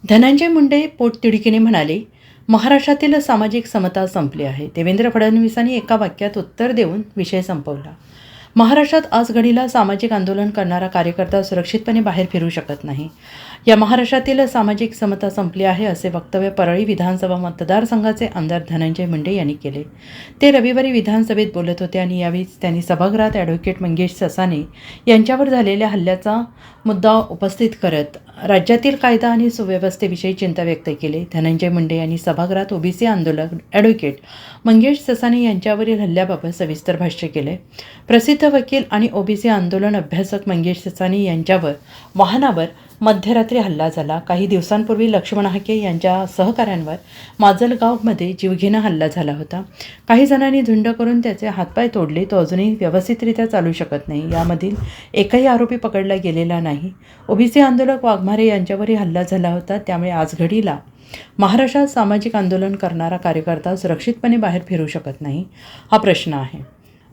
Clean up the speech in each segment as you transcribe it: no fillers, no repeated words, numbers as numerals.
धनंजय मुंडे पोटतिडकीने म्हणाले, महाराष्ट्रातील सामाजिक समता संपली आहे. देवेंद्र फडणवीसांनी एका वाक्यात उत्तर देऊन विषय संपवला. महाराष्ट्रात आज घडीला सामाजिक आंदोलन करणारा कार्यकर्ता सुरक्षितपणे बाहेर फिरू शकत नाही. या महाराष्ट्रातील सामाजिक समता संपली आहे असे वक्तव्य परळी विधानसभा मतदारसंघाचे आमदार धनंजय मुंडे यांनी केले. ते रविवारी विधानसभेत बोलत होते आणि यावेळी त्यांनी सभागृहात ॲडव्होकेट मंगेश ससाणे यांच्यावर झालेल्या हल्ल्याचा मुद्दा उपस्थित करत राज्यातील कायदा आणि सुव्यवस्थेविषयी चिंता व्यक्त केली. धनंजय मुंडे यांनी सभागृहात ओबीसी आंदोलक ॲडव्होकेट मंगेश ससाणे यांच्यावरील हल्ल्याबाबत सविस्तर भाष्य केले. प्रसिद्ध वकील आणि ओबीसी आंदोलन अभ्यासक मंगेश ससाणे यांच्यावर वाहनावर मध्यरात्री हल्ला झाला. काही दिवसांपूर्वी लक्ष्मण हाके यांच्या सहकाऱ्यांवर माजलगावमध्ये जीवघेणा हल्ला झाला होता. काही जणांनी झुंड करून त्याचे हातपाय तोडले. तो अजूनही व्यवस्थितरित्या चालू शकत नाही. यामधील एकही आरोपी पकडला गेलेला नाही. ओबीसी आंदोलक वाघमारे यांच्यावरही हल्ला झाला होता. त्यामुळे आज घडीला महाराष्ट्रात सामाजिक आंदोलन करणारा कार्यकर्ता सुरक्षितपणे बाहेर फिरू शकत नाही हा प्रश्न आहे.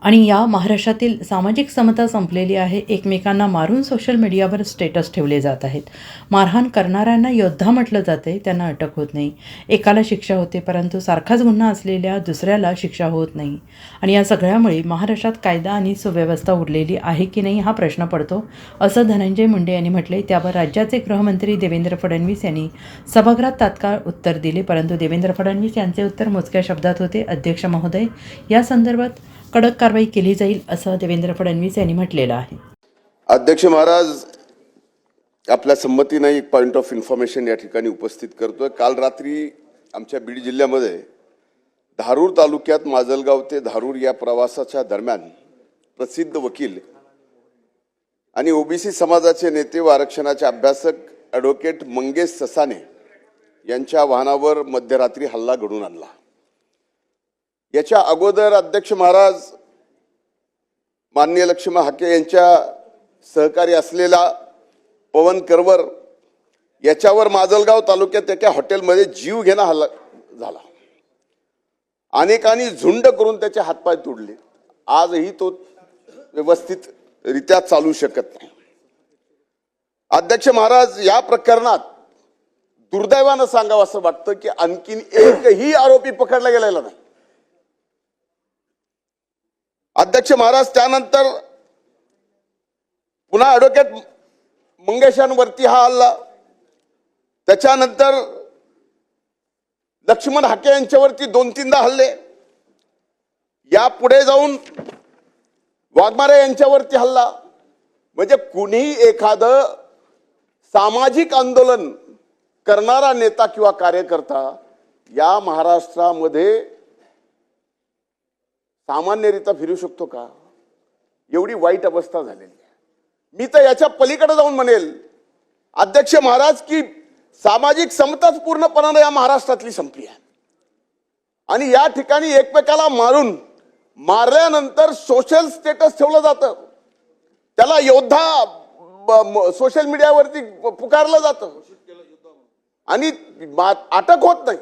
आणि या महाराष्ट्रातील सामाजिक समता संपलेली आहे. एकमेकांना मारून सोशल मीडियावर स्टेटस ठेवले जात आहेत. मारहाण करणाऱ्यांना योद्धा म्हटलं जाते, त्यांना अटक होत नाही. एकाला शिक्षा होते, परंतु सारखाच गुन्हा असलेल्या दुसऱ्याला शिक्षा होत नाही. आणि या सगळ्यामुळे महाराष्ट्रात कायदा आणि सुव्यवस्था उरलेली आहे की नाही हा प्रश्न पडतो, असं धनंजय मुंडे यांनी म्हटले. त्यावर राज्याचे गृहमंत्री देवेंद्र फडणवीस यांनी सभागृहात तात्काळ उत्तर दिले, परंतु देवेंद्र फडणवीस यांचे उत्तर मोजक्या शब्दात होते. अध्यक्ष महोदय, या संदर्भात कडक कारवाई केली जाईल असं देवेंद्र फडणवीस यांनी म्हटलेलं आहे. अध्यक्ष महाराज, आपल्या संमतीने एक पॉइंट ऑफ इन्फॉर्मेशन या ठिकाणी उपस्थित करतोय. काल रात्री आमच्या बीड जिल्ह्यामध्ये धारूर तालुक्यात माजलगाव ते धारूर या प्रवासाच्या दरम्यान प्रसिद्ध वकील आणि ओबीसी समाजाचे नेते व आरक्षणाचे अभ्यासक ॲडव्होकेट मंगेश ससाणे यांच्या वाहनावर मध्यरात्री हल्ला घडून आणला. याच्या अगोदर अध्यक्ष महाराज माननीय लक्ष्मण हाके यांच्या सहकारी असलेला पवन करवर याच्यावर माजलगाव तालुक्यात एका हॉटेलमध्ये जीवघेणा हल्ला झाला. अनेकांनी झुंड करून त्याचे हातपाय तोडले. आजही तो व्यवस्थितरित्या चालू शकत नाही. अध्यक्ष महाराज, या प्रकरणात दुर्दैवानं सांगावं असं वाटतं की आणखीन एकही आरोपी पकडला गेलेला नाही. अध्यक्ष महाराज, त्यानंतर पुन्हा ॲडव्होकेट मंगेशांवरती हा हल्ला, त्याच्यानंतर लक्ष्मण हाके यांच्यावरती 2-3दा हल्ले, या पुढे जाऊन वाघमारे यांच्यावरती हल्ला. म्हणजे कुणीही एखादं सामाजिक आंदोलन करणारा नेता किंवा कार्यकर्ता या महाराष्ट्रामध्ये सामान्यरित्या फिरू शकतो का? एवढी वाईट अवस्था झालेली आहे. मी तर याच्या पलीकडे जाऊन म्हणेल अध्यक्ष महाराज की सामाजिक समताच पूर्णपणाने या महाराष्ट्रातली संपली आहे. आणि या ठिकाणी एकमेकाला मारल्यानंतर सोशल स्टेटस ठेवलं जातं, त्याला योद्धा सोशल मीडियावरती पुकारलं जातं आणि अटक होत नाही.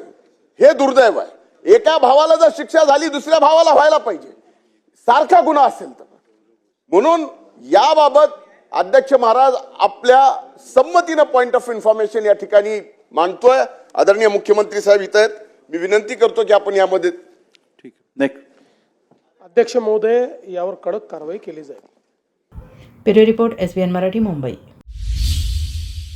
हे दुर्दैव आहे. एका भावाला जर शिक्षा झाली दुसऱ्या भावाला व्हायला पाहिजे, सारखा गुन्हा असेल तर. म्हणून याबाबत अध्यक्ष महाराज आपल्या संमतीनं पॉइंट ऑफ इन्फॉर्मेशन या ठिकाणी मांडतोय. आदरणीय मुख्यमंत्री साहेब इथं आहेत. मी विनंती करतो की आपण यामध्ये ठीक नेक्स्ट. अध्यक्ष महोदय, यावर कडक कारवाई केली जाईल. Bureau report SBN Marathi, Mumbai.